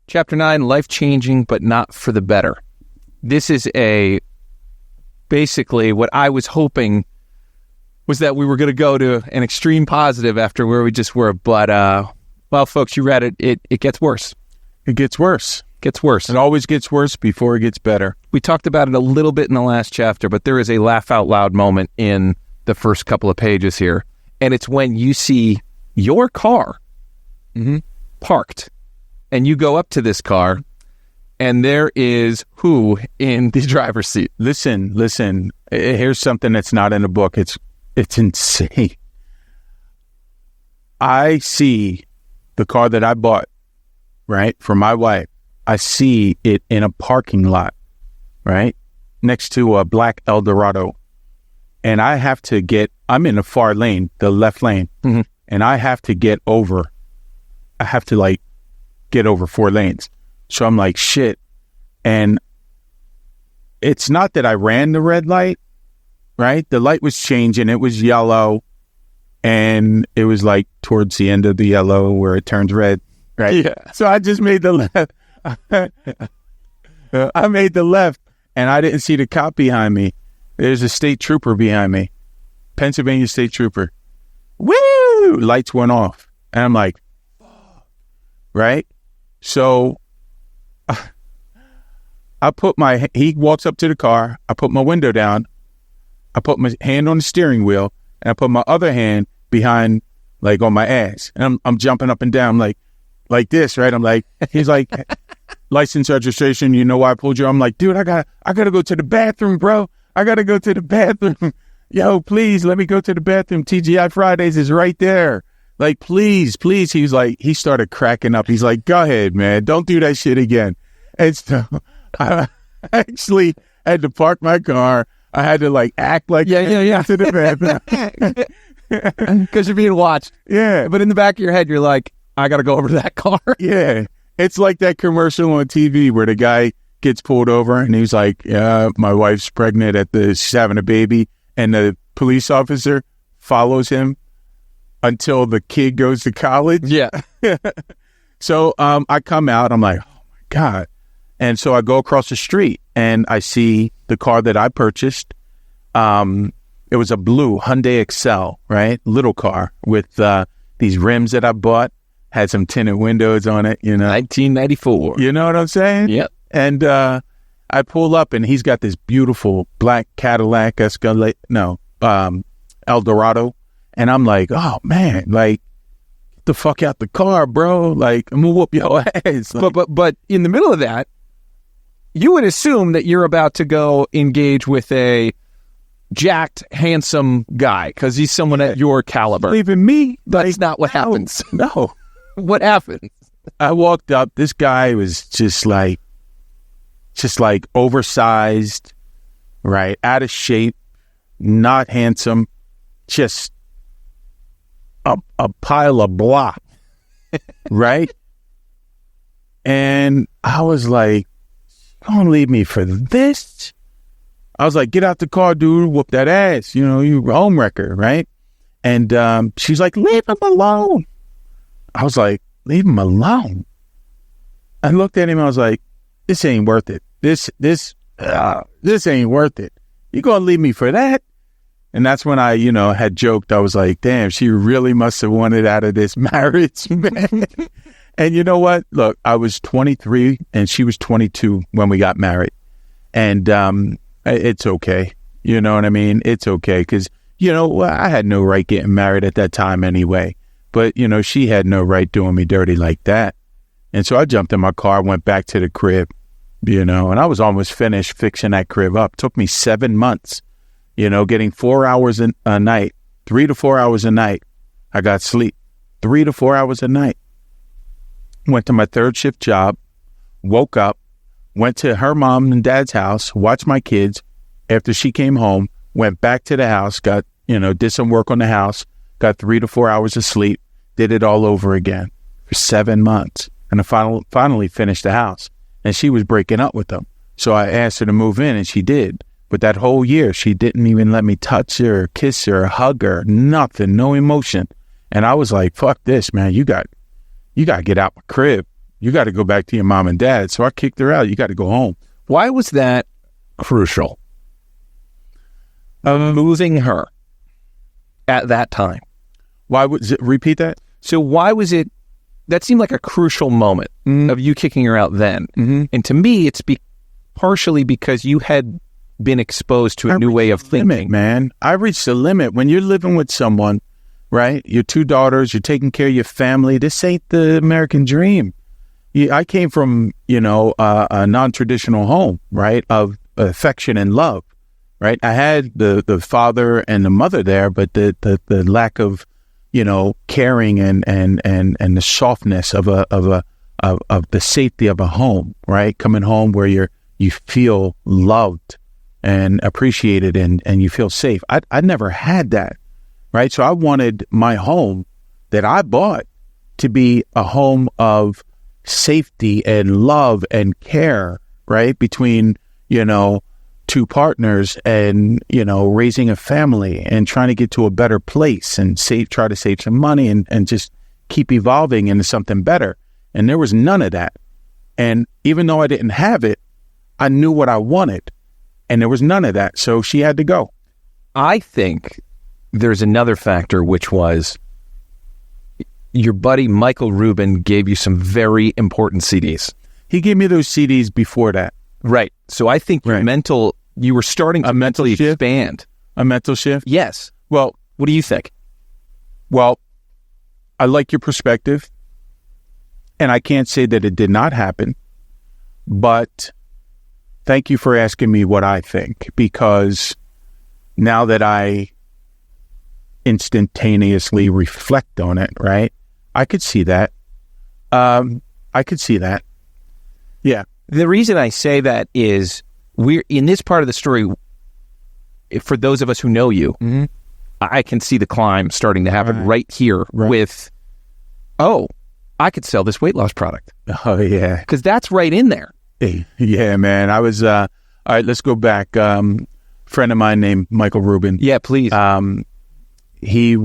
Chapter 9, life-changing, but not for the better. This is basically what I was hoping was that we were going to go to an extreme positive after where we just were. But, well, folks, you read it. It gets worse. It gets worse. Gets worse. It always gets worse before it gets better. We talked about it a little bit in the last chapter, but there is a laugh-out-loud moment in the first couple of pages here. And it's when you see your car parked. And you go up to this car, and there is who in the driver's seat? Listen. Here's something that's not in the book. It's insane. I see the car that I bought, right, for my wife. I see it in a parking lot, right, next to a black Eldorado. And I have to I'm in the far lane, the left lane, and I have to get over. I have to, get over 4 lanes. So I'm like, shit. And it's not that I ran the red light, right? The light was changing. It was yellow. And it was towards the end of the yellow where it turns red, right? Yeah. So I just made the left. I made the left, and I didn't see the cop behind me. There's a state trooper behind me. Pennsylvania state trooper. Woo! Lights went off. And I'm like, right? So he walks up to the car. I put my window down. I put my hand on the steering wheel, and I put my other hand behind, on my ass. And I'm jumping up and down, like this, right? I'm like, he's like, license registration, you know why I pulled you? I'm like, dude, I gotta go to the bathroom, bro. I gotta go to the bathroom. Yo, please, let me go to the bathroom. TGI Fridays is right there. Please. He was he started cracking up. He's like, go ahead, man. Don't do that shit again. And so I actually had to park my car. I had to act like yeah. to the bathroom. Because you're being watched. Yeah. But in the back of your head, you're like, I got to go over to that car. Yeah. It's like that commercial on TV where the guy gets pulled over and he's like, yeah, my wife's pregnant she's having a baby. And the police officer follows him until the kid goes to college. Yeah. So I come out. I'm like, oh, my God. And so I go across the street and I see the car that I purchased. It was a blue Hyundai Excel, right? Little car with these rims that I bought. Had some tinted windows on it, 1994. You know what I'm saying? Yep. And I pull up and he's got this beautiful black Cadillac Eldorado. And I'm like, oh, man, get the fuck out the car, bro. I'm going to whoop your ass. But in the middle of that, you would assume that you're about to go engage with a jacked, handsome guy because he's someone at your caliber. Leaving me? That's not what happens. No. What happened? I walked up. This guy was just oversized, right? Out of shape, not handsome, just a pile of blah, right? And I was like, don't leave me for this. I was like, get out the car, dude, whoop that ass. You a homewrecker, right? And she's like, leave him alone. I was like, leave him alone. I looked at him, I was like, this ain't worth it. This ain't worth it. You gonna leave me for that? And that's when I, had joked. I was like, damn, she really must have wanted out of this marriage, man. And you know what? Look, I was 23 and she was 22 when we got married. And it's okay. You know what I mean? It's okay. Because, I had no right getting married at that time anyway. But, she had no right doing me dirty like that. And so I jumped in my car, went back to the crib, and I was almost finished fixing that crib up. Took me 7 months. Getting 4 hours a night, 3 to 4 hours a night. I got sleep 3 to 4 hours a night. Went to my third shift job, woke up, went to her mom and dad's house, watched my kids. After she came home, went back to the house, got, did some work on the house, got 3 to 4 hours of sleep, did it all over again for 7 months. And I finally finished the house. And she was breaking up with them. So I asked her to move in and she did. But that whole year, she didn't even let me touch her, or kiss her, or hug her, nothing, no emotion. And I was like, fuck this, man. You got to get out my crib. You got to go back to your mom and dad. So I kicked her out. You got to go home. Why was that crucial? Moving her at that time. Why would repeat that? So why was it? That seemed like a crucial moment of you kicking her out then. And to me, it's partially because you had been exposed to a new way of thinking. Limit, man. I reached the limit. When you're living with someone, right? Your 2 daughters, you're taking care of your family. This ain't the American dream. I came from, a non-traditional home, right? Of affection and love, right? I had the father and the mother there, but the lack of, caring and the softness of the safety of a home, right? Coming home where you feel loved and appreciated and you feel safe. I never had that, right? So I wanted my home that I bought to be a home of safety and love and care, right? Between, 2 partners and, raising a family and trying to get to a better place and try to save some money and just keep evolving into something better. And there was none of that. And even though I didn't have it, I knew what I wanted. And there was none of that. So she had to go. I think there's another factor, which was your buddy Michael Rubin gave you some very important CDs. He gave me those CDs before that. Right. So I think you were starting to mentally expand. A mental shift? Yes. Well, what do you think? Well, I like your perspective. And I can't say that it did not happen. But thank you for asking me what I think. Because now that I instantaneously reflect on it, right? I could see that. I could see that. Yeah. The reason I say that is we're in this part of the story. For those of us who know you, I can see the climb starting to happen right here with, I could sell this weight loss product. Oh, yeah. Because that's right in there. Yeah, man. I was, all right, let's go back. Friend of mine named Michael Rubin. Yeah, please. He's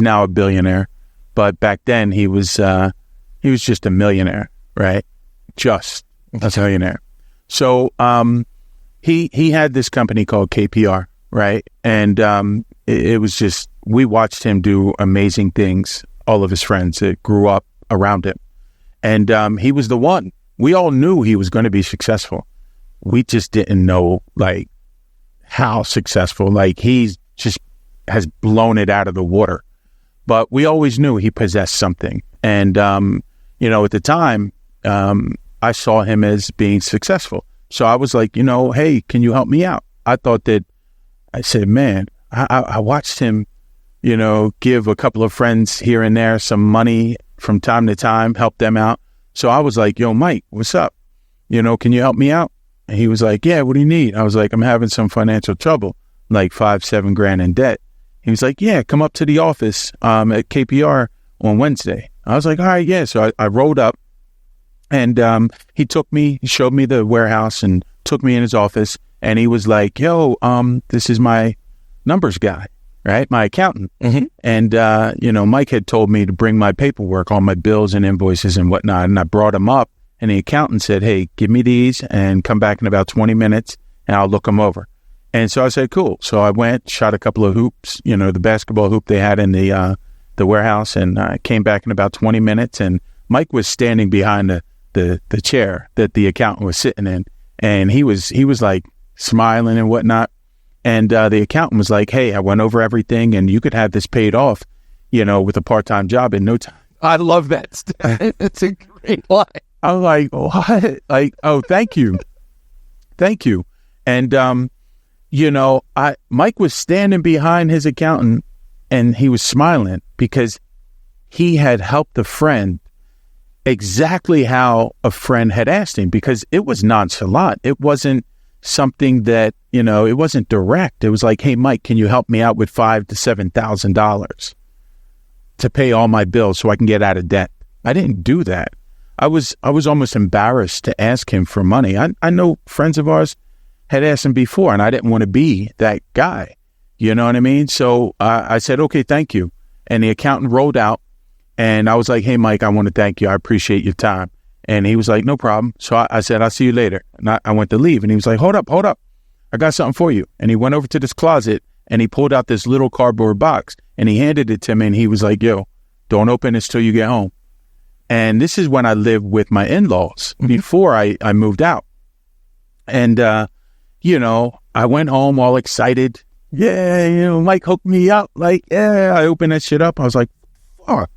now a billionaire, but back then he was just a millionaire, right? Just a millionaire. So, he had this company called KPR, right? And, it was just, we watched him do amazing things. All of his friends that grew up around him. And, he was the one. We all knew he was going to be successful. We just didn't know, like, how successful. Like, he's just has blown it out of the water. But we always knew he possessed something. And, at the time, I saw him as being successful. So I was like, hey, can you help me out? I said, man, I watched him, give a couple of friends here and there some money from time to time, help them out. So I was like, yo, Mike, what's up? Can you help me out? And he was like, yeah, what do you need? I was like, I'm having some financial trouble, like $5-7 grand in debt. He was like, yeah, come up to the office at KPR on Wednesday. I was like, all right, yeah. So I rolled up and he showed me the warehouse and took me in his office. And he was like, yo, this is my numbers guy, right? My accountant. And, Mike had told me to bring my paperwork, all my bills and invoices and whatnot. And I brought him up and the accountant said, hey, give me these and come back in about 20 minutes and I'll look them over. And so I said, cool. So I went, shot a couple of hoops, the basketball hoop they had in the warehouse, and I came back in about 20 minutes. And Mike was standing behind the chair that the accountant was sitting in, and he was like smiling and whatnot. And the accountant was like, hey, I went over everything, and you could have this paid off, with a part-time job in no time. I love that. That's a great line. I was like, what? Like, oh, thank you. Thank you. And, Mike was standing behind his accountant and he was smiling because he had helped a friend exactly how a friend had asked him, because it was nonchalant. It wasn't something that, it wasn't direct. It was like, hey, Mike, can you help me out with $5,000 to $7,000 to pay all my bills so I can get out of debt? I didn't do that. I was almost embarrassed to ask him for money. I know friends of ours had asked him before, and I didn't want to be that guy. You know what I mean? So I said, okay, thank you. And the accountant rolled out, and I was like, hey, Mike, I want to thank you. I appreciate your time. And he was like, no problem. So I said, I'll see you later. And I went to leave. And he was like, hold up. I got something for you. And he went over to this closet and he pulled out this little cardboard box and he handed it to me. And he was like, yo, don't open this till you get home. And this is when I lived with my in-laws before I moved out. And, you know, I went home all excited. Yeah, you know, Mike hooked me up. Like, yeah, I opened that shit up. I was like, fuck.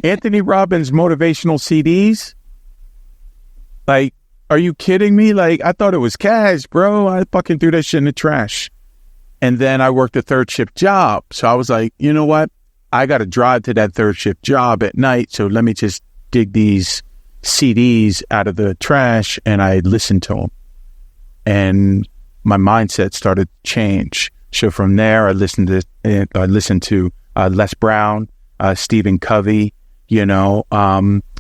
Anthony Robbins motivational CDs? Like, are you kidding me? Like, I thought it was cash, bro. I fucking threw that shit in the trash. And then I worked a third shift job. So I was like, you know what? I got to drive to that third shift job at night. So let me just dig these CDs out of the trash. And I listened to them. And my mindset started to change. So from there, I listened to Les Brown, Stephen Covey, you know,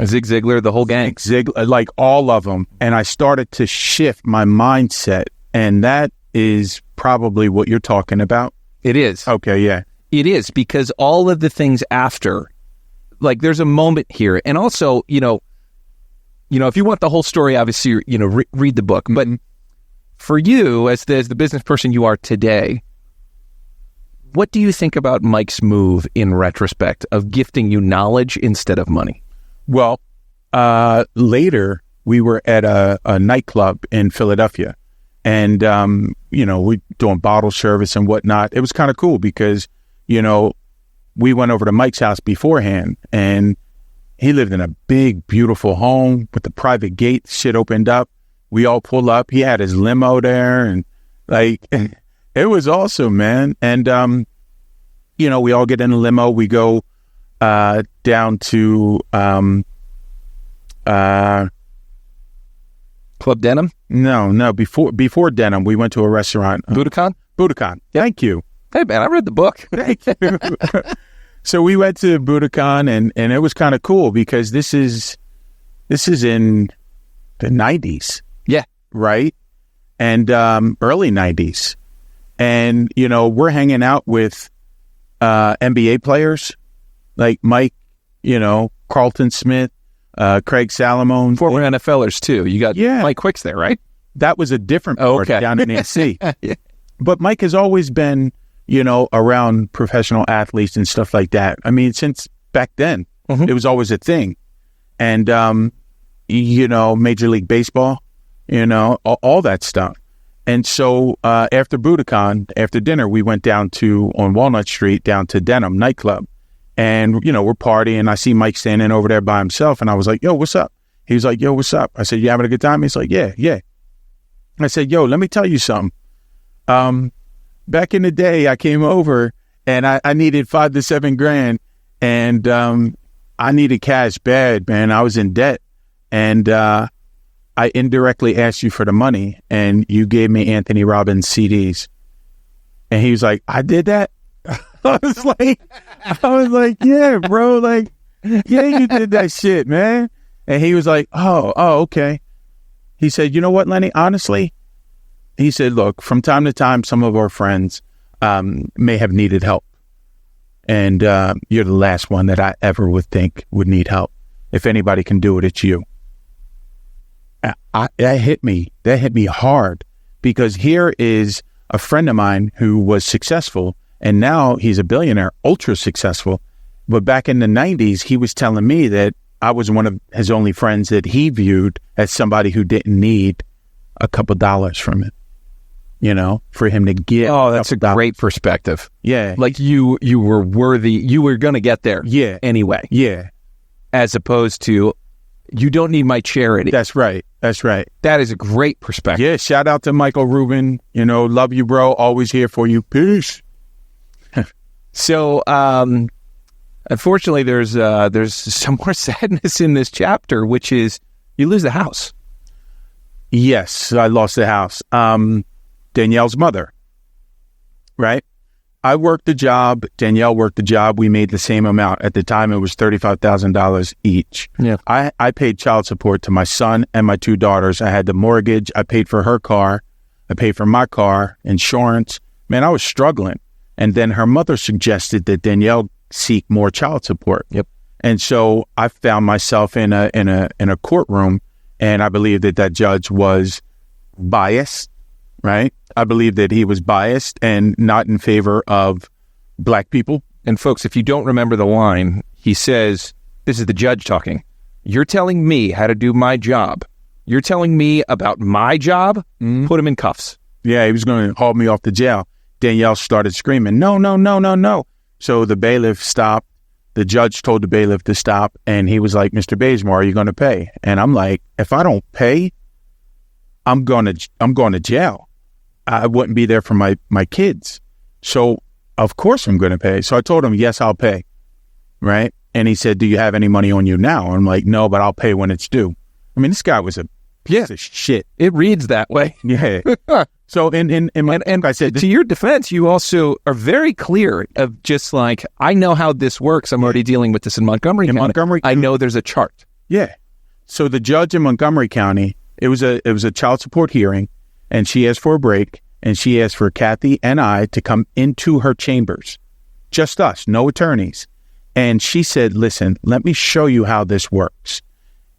Zig Ziglar, the whole gang. Ziglar, like all of them. And I started to shift my mindset. And that is probably what you're talking about. It is. Okay, yeah. It is, because all of the things after, like there's a moment here. And also, you know, if you want the whole story, obviously, you know, read the book. But for you, as the business person you are today, what do you think about Mike's move in retrospect of gifting you knowledge instead of money? Well, later we were at a nightclub in Philadelphia, and you know, we doing bottle service and whatnot. It was kind of cool because, you know, we went over to Mike's house beforehand, and he lived in a big, beautiful home with the private gate. Shit opened up. We all pulled up. He had his limo there, and like, it was awesome, man. And, you know, we all get in a limo. We go down to Club Denim? No. Before Denim, we went to a restaurant. Budokan? Budokan. Yep. Thank you. Hey, man, I read the book. Thank you. So we went to Budokan, and it was kind of cool because this is in the 90s. Yeah. Right? And early 90s. And, you know, we're hanging out with NBA players like Mike, you know, Carlton Smith, Craig Salamone. Former NFLers, too. You got Mike Quicks there, right? That was a different part down in NC. Yeah. But Mike has always been, you know, around professional athletes and stuff like that. I mean, since back then, it was always a thing. And, you know, Major League Baseball, you know, all that stuff. And so after Budokan, after dinner, we went down on Walnut Street, down to Denim nightclub. And, you know, we're partying. I see Mike standing over there by himself. And I was like, yo, what's up? He was like, yo, what's up? I said, you having a good time? He's like, yeah. I said, yo, let me tell you something. Back in the day, I came over and I needed $5,000 to $7,000. And I needed cash bad, man. I was in debt. And I indirectly asked you for the money, and you gave me Anthony Robbins CDs. And he was like, I did that? I was like, yeah, bro. Like, yeah, you did that shit, man. And he was like, oh, okay. He said, you know what, Lenny? Honestly, he said, look, from time to time, some of our friends may have needed help. And you're the last one that I ever would think would need help. If anybody can do it, it's you. That hit me hard, because here is a friend of mine who was successful, and now he's a billionaire, ultra successful. But back in the 90s, he was telling me that I was one of his only friends that he viewed as somebody who didn't need a couple dollars from him, you know, for him to get. Oh, that's a great perspective. Yeah. Like you were worthy. You were going to get there. Yeah. Anyway. Yeah. As opposed to, you don't need my charity. That's right. That is a great perspective. Yeah. Shout out to Michael Rubin. You know, love you, bro. Always here for you. Peace. So, unfortunately, there's some more sadness in this chapter, which is you lose the house. Yes, I lost the house. Danielle's mother, right? I worked the job. Danielle worked the job. We made the same amount. At the time, it was $35,000 each. Yeah. I paid child support to my son and my two daughters. I had the mortgage. I paid for her car. I paid for my car, insurance. Man, I was struggling. And then her mother suggested that Danielle seek more child support. Yep. And so I found myself in a courtroom, and I believe that judge was biased, right? I believe that he was biased and not in favor of black people. And folks, if you don't remember the line, he says, this is the judge talking. You're telling me how to do my job. You're telling me about my job? Put him in cuffs. Yeah, he was going to haul me off to jail. Danielle started screaming, no, no, no, no, no. So the bailiff stopped. The judge told the bailiff to stop, and he was like, Mr. Bazemore, are you going to pay? And I'm like, if I don't pay, I'm going to jail. I wouldn't be there for my kids. So of course I'm going to pay. So I told him, yes, I'll pay. Right. And he said, do you have any money on you now? I'm like, no, but I'll pay when it's due. I mean, this guy was a piece of shit. It reads that way. Yeah. So in my, and I said, to your defense, you also are very clear of just like, I know how this works. I'm already dealing with this in Montgomery County. Montgomery, I know there's a chart. Yeah. So the judge in Montgomery County, it was a child support hearing, and she asked for a break, and she asked for Kathy and I to come into her chambers, just us, no attorneys. And she said, listen, let me show you how this works.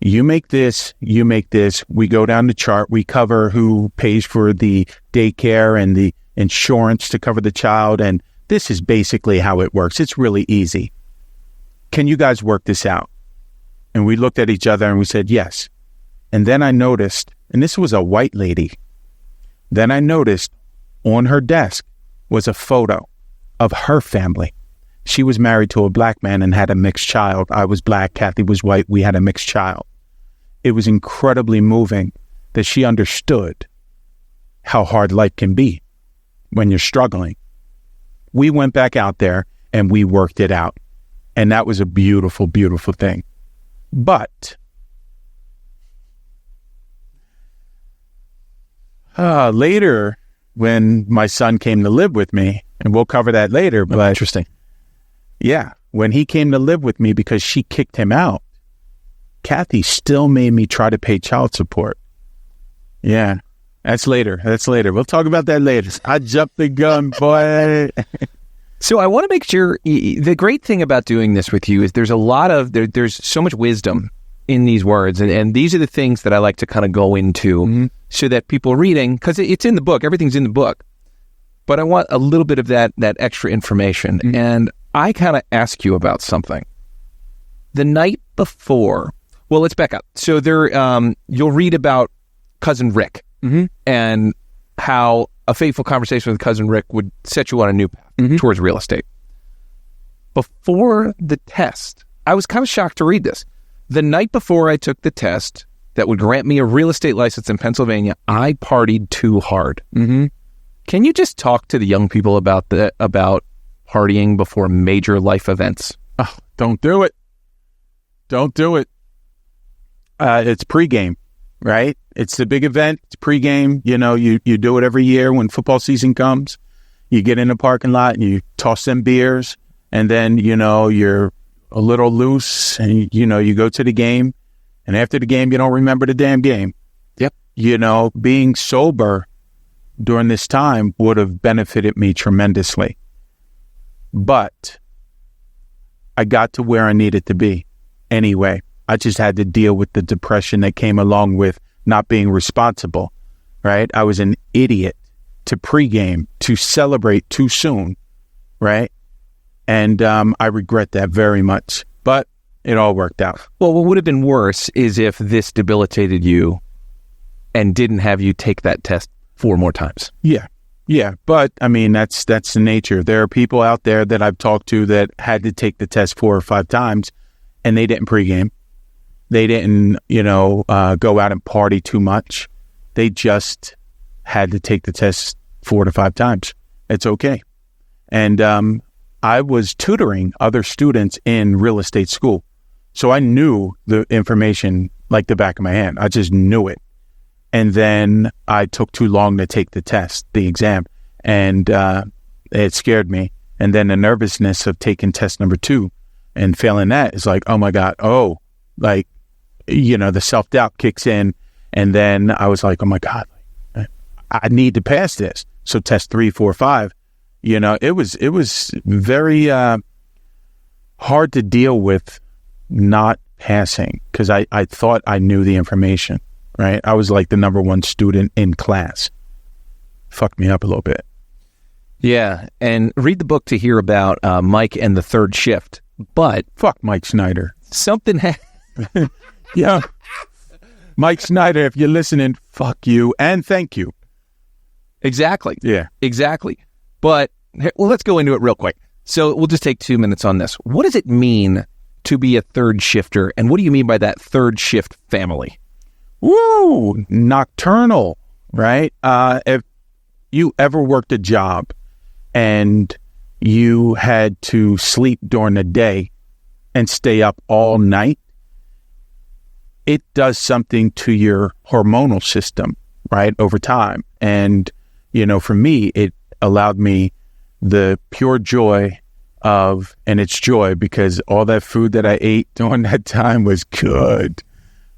You make this, we go down the chart, we cover who pays for the daycare and the insurance to cover the child, and this is basically how it works. It's really easy. Can you guys work this out? And we looked at each other and we said, yes. And then I noticed, and this was a white lady, then I noticed on her desk was a photo of her family. She was married to a black man and had a mixed child. I was black, Kathy was white, we had a mixed child. It was incredibly moving that she understood how hard life can be when you're struggling. We went back out there and we worked it out. And that was a beautiful, beautiful thing. But later, when my son came to live with me, and we'll cover that later, but interesting. Yeah, when he came to live with me because she kicked him out, Kathy still made me try to pay child support. Yeah, that's later. We'll talk about that later. I jumped the gun, boy. So I want to make sure, the great thing about doing this with you is there's a lot of, there's so much wisdom in these words. And these are the things that I like to kind of go into so that people reading, because it's in the book, everything's in the book. But I want a little bit of that extra information. And I kind of ask you about something. The night before, well, let's back up. So there, you'll read about Cousin Rick and how a fateful conversation with Cousin Rick would set you on a new path towards real estate. Before the test, I was kind of shocked to read this. The night before I took the test that would grant me a real estate license in Pennsylvania, I partied too hard. Can you just talk to the young people about partying before major life events? Oh, don't do it. Don't do it. It's pregame, right? It's the big event. It's pregame. You know, you do it every year when football season comes. You get in the parking lot and you toss them beers, and then, you know, you're a little loose and, you know, you go to the game, and after the game, you don't remember the damn game. Yep. You know, being sober during this time would have benefited me tremendously. But I got to where I needed to be anyway. I just had to deal with the depression that came along with not being responsible, right? I was an idiot to pregame, to celebrate too soon, right? And I regret that very much, but it all worked out. Well, what would have been worse is if this debilitated you and didn't have you take that test 4 more times. Yeah. But I mean, that's the nature. There are people out there that I've talked to that had to take the test 4 or 5 times and they didn't pregame. They didn't, you know, go out and party too much. They just had to take the test 4 to 5 times. It's okay. And I was tutoring other students in real estate school. So I knew the information like the back of my hand. I just knew it. And then I took too long to take the test, the exam, and it scared me. And then the nervousness of taking test number 2 and failing that is like, oh my God, like, you know, the self-doubt kicks in. And then I was like, oh my God, I need to pass this. So test 3, 4, 5, you know, it was very hard to deal with not passing because I thought I knew the information, right? I was like the number one student in class. Fucked me up a little bit. Yeah, and read the book to hear about Mike and the third shift. But fuck Mike Snyder. Something yeah. Mike Snyder, if you're listening, fuck you and thank you. Exactly. Yeah. Exactly. But well, let's go into it real quick. So we'll just take 2 minutes on this. What does it mean to be a third shifter? And what do you mean by that third shift family? Woo! Nocturnal, right? If you ever worked a job and you had to sleep during the day and stay up all night, it does something to your hormonal system, right, over time. And, you know, for me, it allowed me the pure joy of, and it's joy because all that food that I ate during that time was good.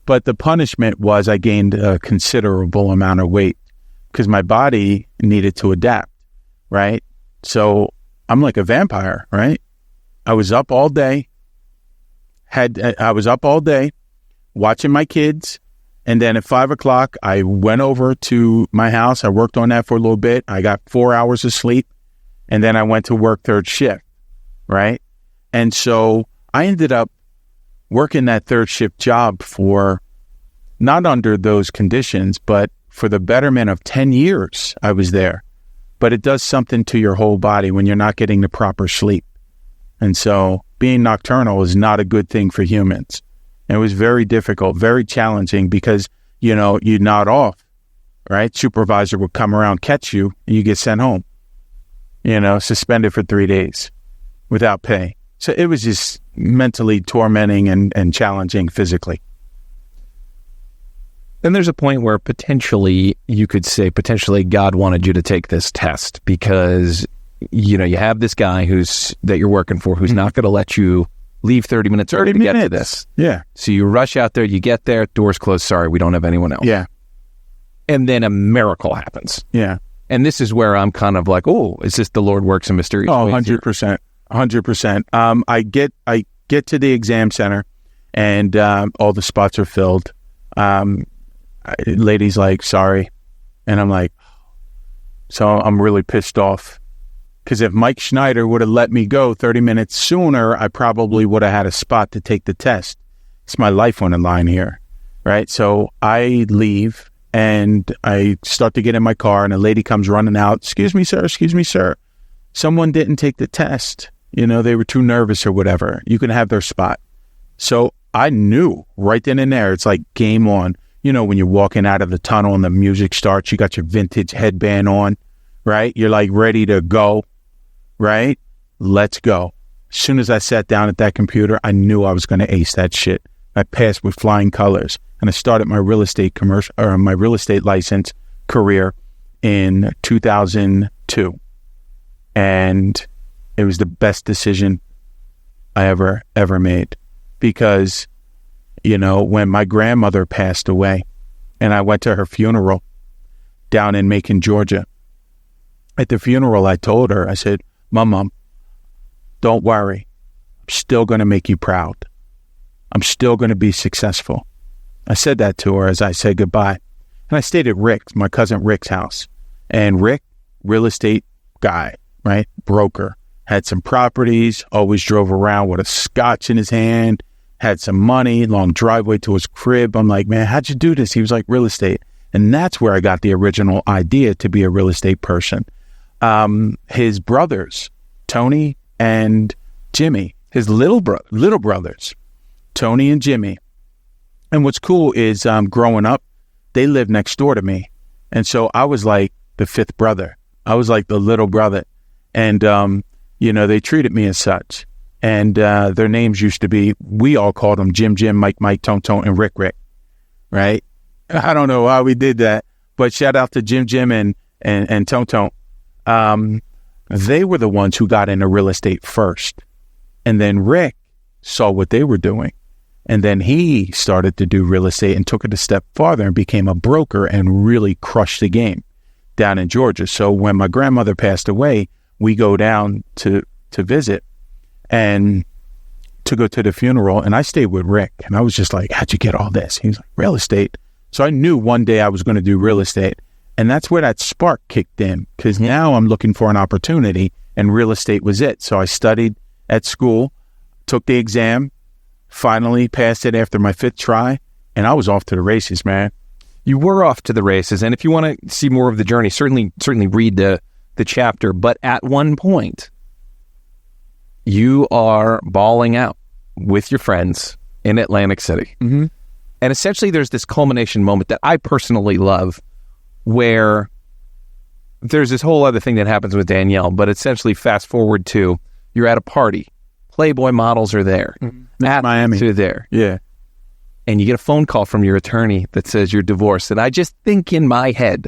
But the punishment was I gained a considerable amount of weight because my body needed to adapt, right? So I'm like a vampire, right? I was up all day, watching my kids. And then at 5 o'clock, I went over to my house. I worked on that for a little bit. I got 4 hours of sleep. And then I went to work third shift, right? And so I ended up working that third shift job for not under those conditions, but for the betterment of 10 years I was there. But it does something to your whole body when you're not getting the proper sleep. And so being nocturnal is not a good thing for humans. And it was very difficult, very challenging because, you know, you nod off, right? Supervisor would come around, catch you, and you get sent home, you know, suspended for 3 days without pay. So it was just mentally tormenting and challenging physically. Then there's a point where potentially you could say God wanted you to take this test because, you know, you have this guy that you're working for who's not going to let you leave 30 minutes early to get to this. Yeah. So you rush out there, you get there, doors closed. Sorry, we don't have anyone else. Yeah. And then a miracle happens. Yeah. And this is where I'm kind of like, oh, is this the Lord works in mysterious ways? 100%. 100%. I get to the exam center and all the spots are filled. Lady's like, sorry. And I'm like, so I'm really pissed off. Because if Mike Schneider would have let me go 30 minutes sooner, I probably would have had a spot to take the test. It's my life on the line here, right? So I leave and I start to get in my car and a lady comes running out. Excuse me, sir. Someone didn't take the test. You know, they were too nervous or whatever. You can have their spot. So I knew right then and there, it's like game on. You know, when you're walking out of the tunnel and the music starts, you got your vintage headband on, right? You're like ready to go, right? Let's go. As soon as I sat down at that computer, I knew I was going to ace that shit. I passed with flying colors and I started my real estate license career in 2002. And it was the best decision I ever made because, you know, when my grandmother passed away and I went to her funeral down in Macon, Georgia, at the funeral, I told her, I said, Mom, don't worry. I'm still going to make you proud. I'm still going to be successful. I said that to her as I said goodbye. And I stayed at Rick's, my cousin Rick's house. And Rick, real estate guy, right? Broker, had some properties, always drove around with a scotch in his hand, had some money, long driveway to his crib. I'm like, man, how'd you do this? He was like, real estate. And that's where I got the original idea to be a real estate person. His brothers, Tony and Jimmy, his little brothers, Tony and Jimmy. And what's cool is growing up, they lived next door to me. And so I was like the fifth brother. I was like the little brother. And, you know, they treated me as such. And their names used to be, we all called them Jim, Mike, Tone, and Rick, right? I don't know how we did that, but shout out to Jim, and Tone. They were the ones who got into real estate first. And then Rick saw what they were doing. And then he started to do real estate and took it a step farther and became a broker and really crushed the game down in Georgia. So when my grandmother passed away, we go down to visit. And to go to the funeral, and I stayed with Rick, and I was just like, how'd you get all this? He was like, real estate. So I knew one day I was going to do real estate, and that's where that spark kicked in, because now I'm looking for an opportunity, and real estate was it. So I studied at school, took the exam, finally passed it after my 5th try, and I was off to the races, man. You were off to the races, and if you want to see more of the journey, certainly read the chapter. But at one point, you are bawling out with your friends in Atlantic City. Mm-hmm. And essentially there's this culmination moment that I personally love where there's this whole other thing that happens with Danielle, but essentially fast forward to you're at a party. Playboy models are there. Mm-hmm. Miami. Are there. Yeah. And you get a phone call from your attorney that says you're divorced. And I just think in my head,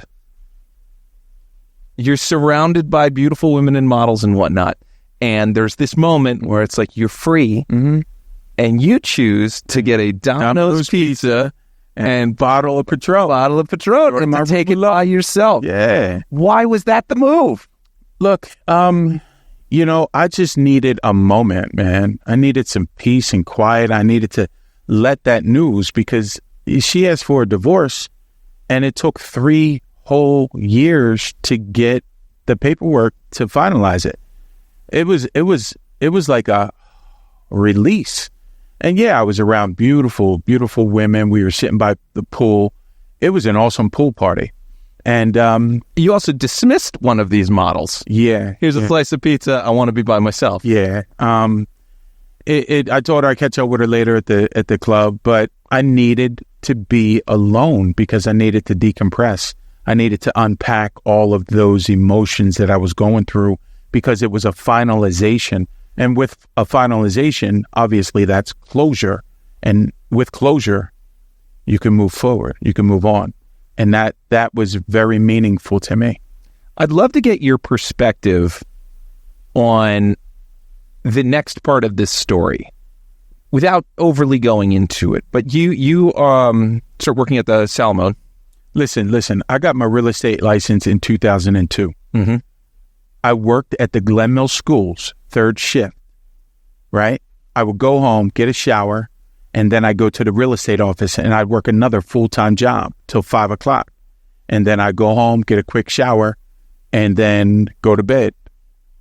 you're surrounded by beautiful women and models and whatnot. And there's this moment where it's like you're free, Mm-hmm. and you choose to get a Domino's pizza and bottle of Patron. and to take it by yourself. Yeah. Why was that the move? Look, I just needed a moment, man. I needed some peace and quiet. I needed to let that news, because she asked for a divorce, and it took 3 whole years to get the paperwork to finalize it. It was like a release. And yeah, I was around beautiful, beautiful women. We were sitting by the pool. It was an awesome pool party. And You also dismissed one of these models. yeah, Here's a slice of pizza. I want to be by myself. yeah. I told her I'd catch up with her later at the club, but I needed to be alone because I needed to decompress. I needed to unpack all of those emotions that I was going through, because it was a finalization. And with a finalization, obviously that's closure. And with closure, you can move forward, you can move on. And that was very meaningful to me. I'd love to get your perspective on the next part of this story without overly going into it. But you start working at the Salamone. Listen, I got my real estate license in 2002. Mm-hmm. I worked at the Glen Mill Schools, 3rd shift, right? I would go home, get a shower, and then I'd go to the real estate office, and I'd work another full-time job till 5 o'clock. And then I'd go home, get a quick shower, and then go to bed.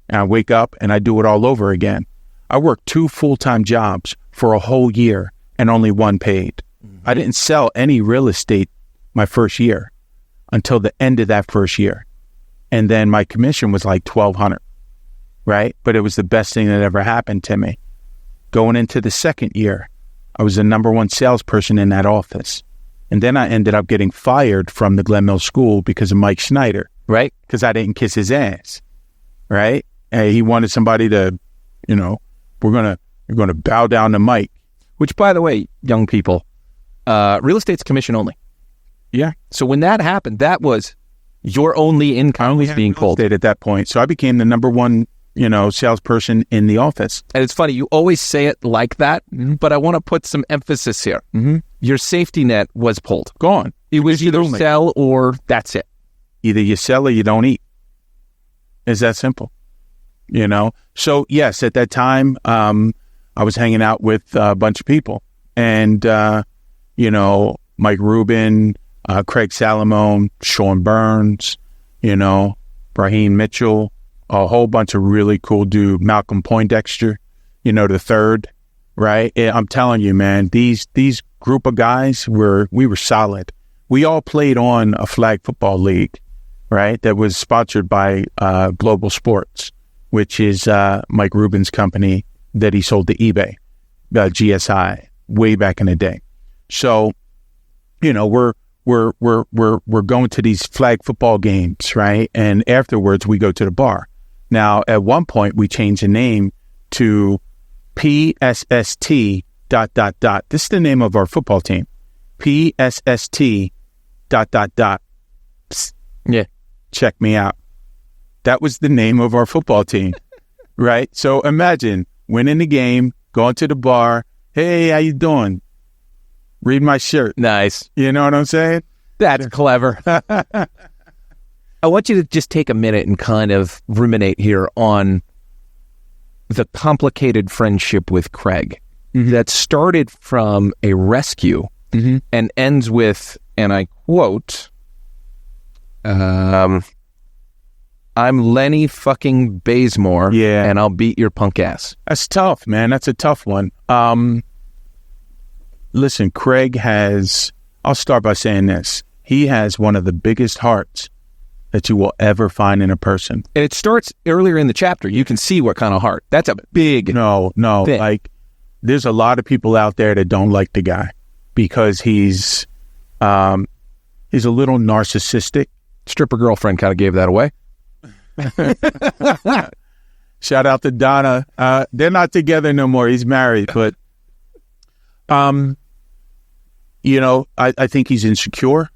And I wake up, and I do it all over again. I worked 2 full-time jobs for a whole year, and only 1 paid. Mm-hmm. I didn't sell any real estate my first year until the end of that first year. And then my commission was like $1,200, right? But it was the best thing that ever happened to me. Going into the second year, I was the number 1 salesperson in that office. And then I ended up getting fired from the Glen Mill School because of Mike Schneider, right? Because I didn't kiss his ass, right? And he wanted somebody to, we're going to bow down to Mike. Which, by the way, young people, real estate's commission only. Yeah. So when that happened, that was your only income was being pulled at that point. So I became the number 1, salesperson in the office. And it's funny, you always say it like that, but I want to put some emphasis here. Mm-hmm. Your safety net was pulled. Gone. It was either sell or that's it. Either you sell or you don't eat. It's that simple. So yes, at that time, I was hanging out with a bunch of people, and Mike Rubin, Craig Salamone, Sean Burns, Brahim Mitchell, a whole bunch of really cool dudes, Malcolm Poindexter, the third, right? I'm telling you, man, these group of guys we were solid. We all played on a flag football league, right? That was sponsored by Global Sports, which is Mike Rubin's company that he sold to eBay, GSI, way back in the day. So, we're going to these flag football games, right? And afterwards we go to the bar. Now, at one point we changed the name to PSST ... This is the name of our football team. PSST ... Psst. Yeah. Check me out. That was the name of our football team, right? So imagine winning the game, going to the bar. Hey, how you doing? Read my shirt. Nice. You know what I'm saying? That's clever. I want you to just take a minute and kind of ruminate here on the complicated friendship with Craig. that started from a rescue and ends with, and I quote, I'm Lenny fucking Bazemore, and I'll beat your punk ass. That's tough, man. That's a tough one. Listen, Craig I'll start by saying this. He has one of the biggest hearts that you will ever find in a person. And it starts earlier in the chapter. You can see what kind of heart. That's a big No. thing. Like, there's a lot of people out there that don't like the guy because he's a little narcissistic. Stripper girlfriend kind of gave that away. Shout out to Donna. They're not together no more. He's married, but I think he's insecure,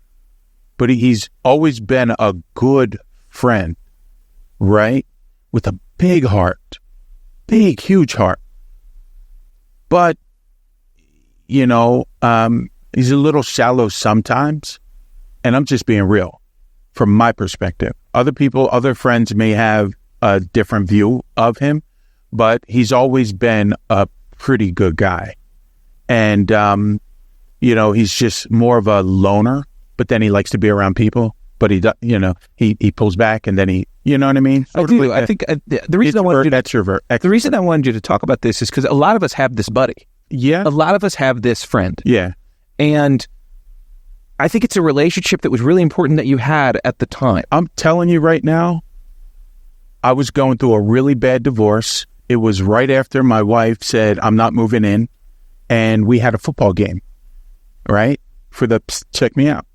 but he's always been a good friend, right? With a big heart, huge heart. But, he's a little shallow sometimes, and I'm just being real from my perspective. Other friends may have a different view of him, but he's always been a pretty good guy. And, he's just more of a loner, but then he likes to be around people. But he pulls back and then you know what I mean? I do. I think the reason the reason I wanted you to talk about this is because a lot of us have this buddy. Yeah. A lot of us have this friend. Yeah. And I think it's a relationship that was really important that you had at the time. I'm telling you right now, I was going through a really bad divorce. It was right after my wife said, I'm not moving in. And we had a football game, right? Check me out.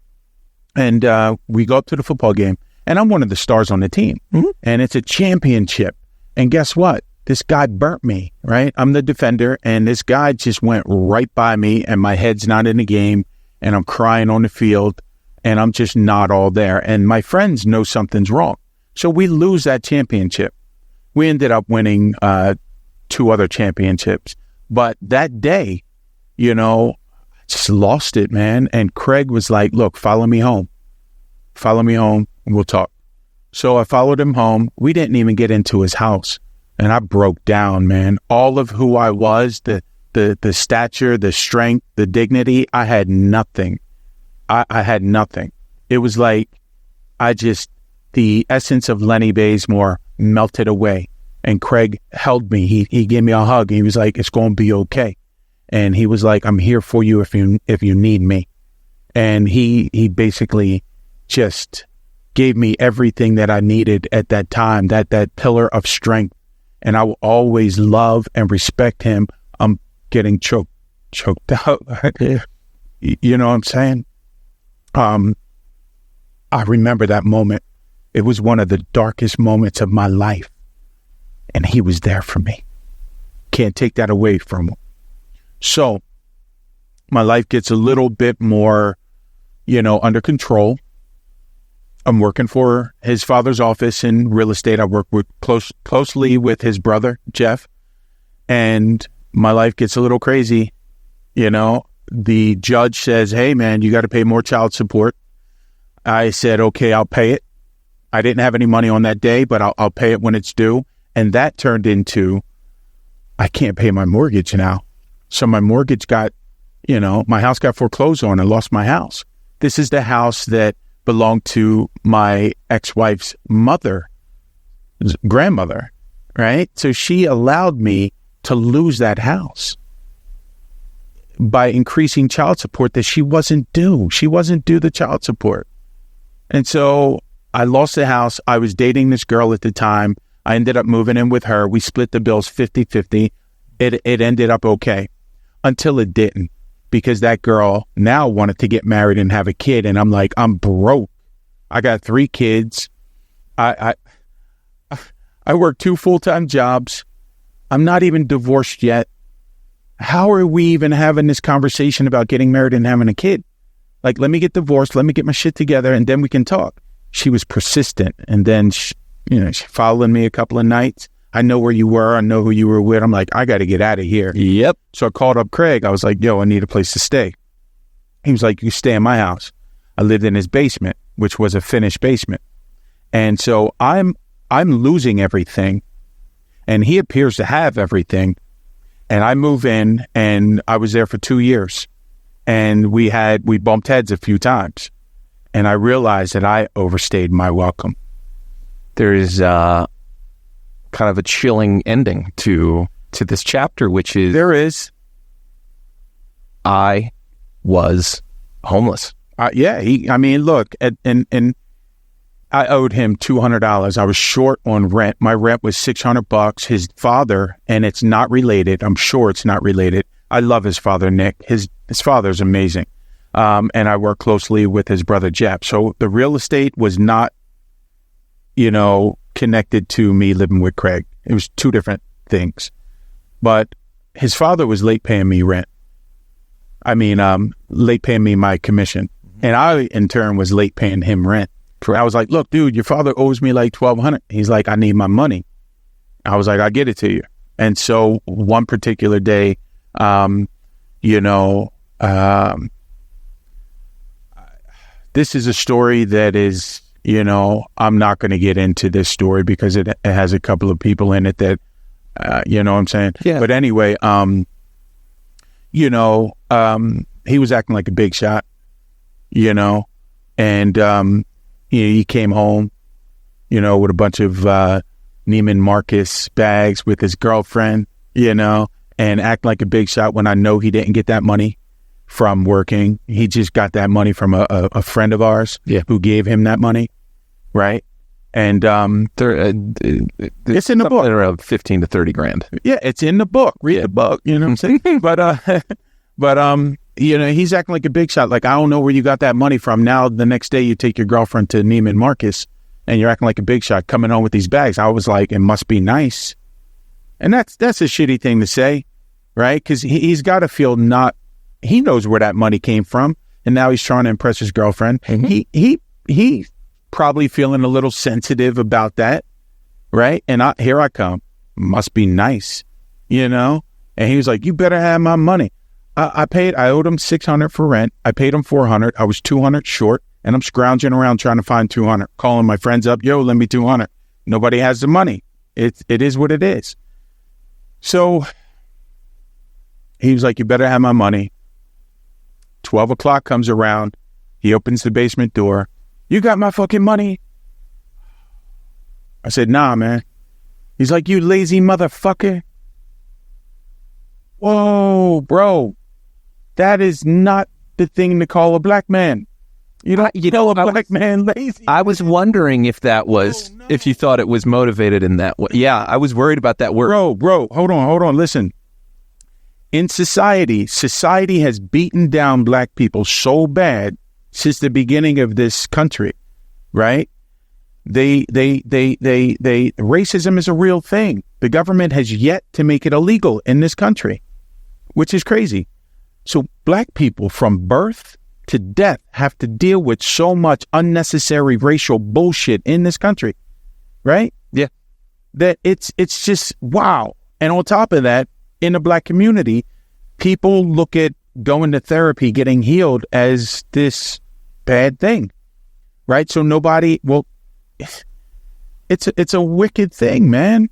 And we go up to the football game, and I'm one of the stars on the team. Mm-hmm. And it's a championship. And guess what? This guy burnt me, right? I'm the defender, and this guy just went right by me, and my head's not in the game, and I'm crying on the field, and I'm just not all there. And my friends know something's wrong. So we lose that championship. We ended up winning 2 other championships. But that day, just lost it, man. And Craig was like, look, follow me home. Follow me home, and we'll talk. So I followed him home. We didn't even get into his house. And I broke down, man. All of who I was, the stature, the strength, the dignity, I had nothing. I had nothing. It was like the essence of Lenny Bazemore melted away. And Craig held me. He gave me a hug. He was like, it's going to be okay. And he was like, I'm here for you if you need me. And he basically just gave me everything that I needed at that time, that pillar of strength. And I will always love and respect him. I'm getting choked out. You know what I'm saying? I remember that moment. It was one of the darkest moments of my life. And he was there for me. Can't take that away from him. So my life gets a little bit more, under control. I'm working for his father's office in real estate. I work closely with his brother, Jeff. And my life gets a little crazy. The judge says, hey, man, you got to pay more child support. I said, okay, I'll pay it. I didn't have any money on that day, but I'll pay it when it's due. And that turned into, I can't pay my mortgage now. So my mortgage got, my house got foreclosed on. I lost my house. This is the house that belonged to my ex-wife's grandmother, right? So she allowed me to lose that house by increasing child support that she wasn't due. She wasn't due the child support. And so I lost the house. I was dating this girl at the time. I ended up moving in with her. We split the bills 50-50. It ended up okay until it didn't, because that girl now wanted to get married and have a kid. And I'm like, I'm broke. I got 3 kids. I work 2 full-time jobs. I'm not even divorced yet. How are we even having this conversation about getting married and having a kid? Like, let me get divorced. Let me get my shit together, and then we can talk. She was persistent. And then she followed me a couple of nights. I know where you were. I know who you were with. I'm like, I got to get out of here. Yep. So I called up Craig. I was like, yo, I need a place to stay. He was like, you stay in my house. I lived in his basement, which was a finished basement. And so I'm losing everything. And he appears to have everything. And I move in, and I was there for 2 years, and we bumped heads a few times, and I realized that I overstayed my welcome. There is kind of a chilling ending to this chapter, which is There is. I was homeless. Look, and I owed him $200. I was short on rent. My rent was $600. His father, and it's not related. I'm sure it's not related. I love his father, Nick. His father's amazing. And I work closely with his brother, Jeff. So the real estate was not, connected to me living with Craig. It was two different things. But his father was late paying me rent. Late paying me my commission. And I, in turn, was late paying him rent. I was like, look, dude, your father owes me like $1,200. He's like, I need my money. I was like, I'll get it to you. And so one particular day, this is a story that is, I'm not going to get into this story because it has a couple of people in it that, you know what I'm saying? Yeah. But anyway, he was acting like a big shot, and, he came home, with a bunch of Neiman Marcus bags with his girlfriend, and act like a big shot when I know he didn't get that money from working. He just got that money from a friend of ours who gave him that money, right? And it's in the book. Around 15 to 30 grand. Yeah, it's in the book. Read the book, you know what I'm saying? but he's acting like a big shot. Like, I don't know where you got that money from. Now, the next day, you take your girlfriend to Neiman Marcus, and you're acting like a big shot coming home with these bags. I was like, it must be nice. And that's a shitty thing to say, right? Because he's got to feel he knows where that money came from, and now he's trying to impress his girlfriend. Mm-hmm. He probably feeling a little sensitive about that, right? And here I come. Must be nice, And he was like, you better have my money. I owed him $600 for rent. I paid him $400. I was $200 short, and I'm scrounging around trying to find $200, calling my friends up, yo, lend me $200. Nobody has the money. It is what it is. So he was like, you better have my money. 12 o'clock comes around. He opens the basement door. You got my fucking money? I said, nah, man. He's like, you lazy motherfucker. Whoa, bro. That is not the thing to call a black man. You know a black man lazy. I was wondering if that was, if you thought it was motivated in that way. Yeah, I was worried about that word. Bro, hold on. Listen. In society has beaten down black people so bad since the beginning of this country, right? Racism is a real thing. The government has yet to make it illegal in this country, which is crazy. So black people from birth to death have to deal with so much unnecessary racial bullshit in this country, right? Yeah. That it's just wow. And on top of that, in the black community, people look at going to therapy, getting healed as this bad thing, right? So it's a wicked thing, man.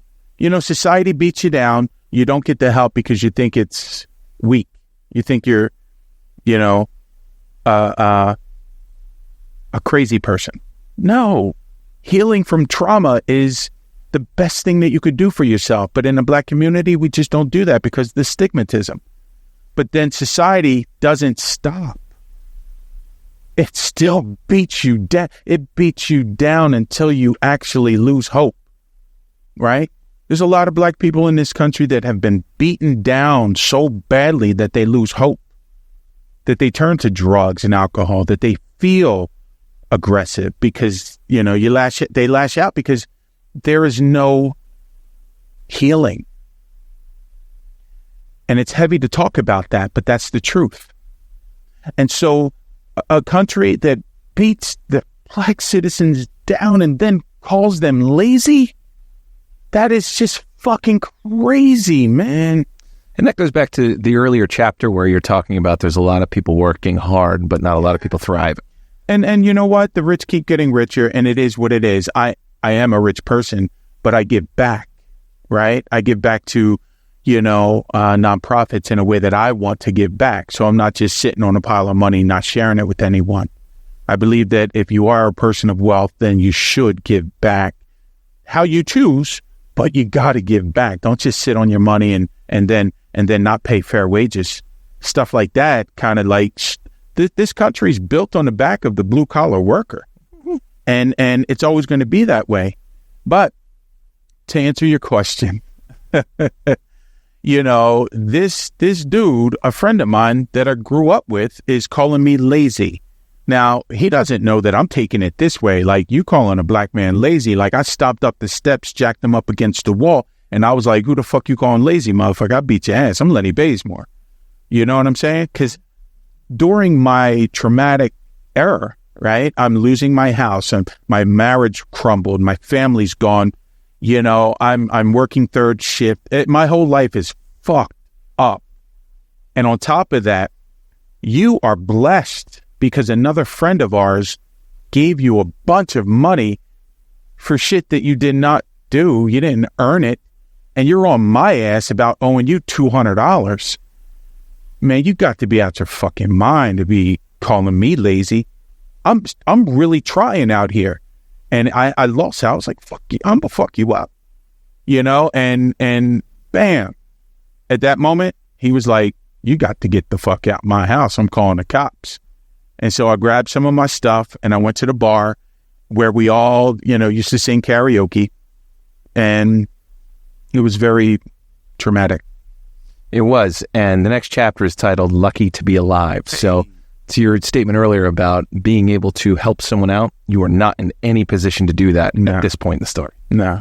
Society beats you down. You don't get the help because you think it's weak. You think you're, a crazy person. No, healing from trauma is the best thing that you could do for yourself. But in the black community, we just don't do that because of the stigmatism. But then society doesn't stop. It still beats you down. It beats you down until you actually lose hope, right? There's a lot of black people in this country that have been beaten down so badly that they lose hope, that they turn to drugs and alcohol, that they feel aggressive because, they lash out because there is no healing. And it's heavy to talk about that, but that's the truth. And so a country that beats the black citizens down and then calls them lazy, that is just fucking crazy, man. And that goes back to the earlier chapter where you're talking about there's a lot of people working hard, but not a lot of people thrive. And you know what? The rich keep getting richer, and it is what it is. I am a rich person, but I give back, right? I give back to, nonprofits in a way that I want to give back. So I'm not just sitting on a pile of money, not sharing it with anyone. I believe that if you are a person of wealth, then you should give back how you choose, but you got to give back. Don't just sit on your money and then not pay fair wages. Stuff like that, kind of like this country's built on the back of the blue collar worker. And it's always going to be that way. But to answer your question, this dude, a friend of mine that I grew up with, is calling me lazy. Now, he doesn't know that I'm taking it this way. Like, you calling a black man lazy. Like, I stopped up the steps, jacked him up against the wall, and I was like, who the fuck you calling lazy, motherfucker? I beat your ass. I'm Lenny Bazemore. You know what I'm saying? Because during my traumatic era, right, I'm losing my house, and my marriage crumbled, my family's gone. I'm working third shift. My whole life is fucked up. And on top of that, you are blessed because another friend of ours gave you a bunch of money for shit that you did not do. You didn't earn it. And you're on my ass about owing you $200. Man, you got to be out your fucking mind to be calling me lazy. I'm really trying out here. And I lost out. I was like, fuck you. I'm going to fuck you up. And bam. At that moment, he was like, you got to get the fuck out my house. I'm calling the cops. And so I grabbed some of my stuff and I went to the bar where we all, used to sing karaoke. And it was very traumatic. It was. And the next chapter is titled Lucky to Be Alive. So to your statement earlier about being able to help someone out, you are not in any position to do that at this point in the story. No.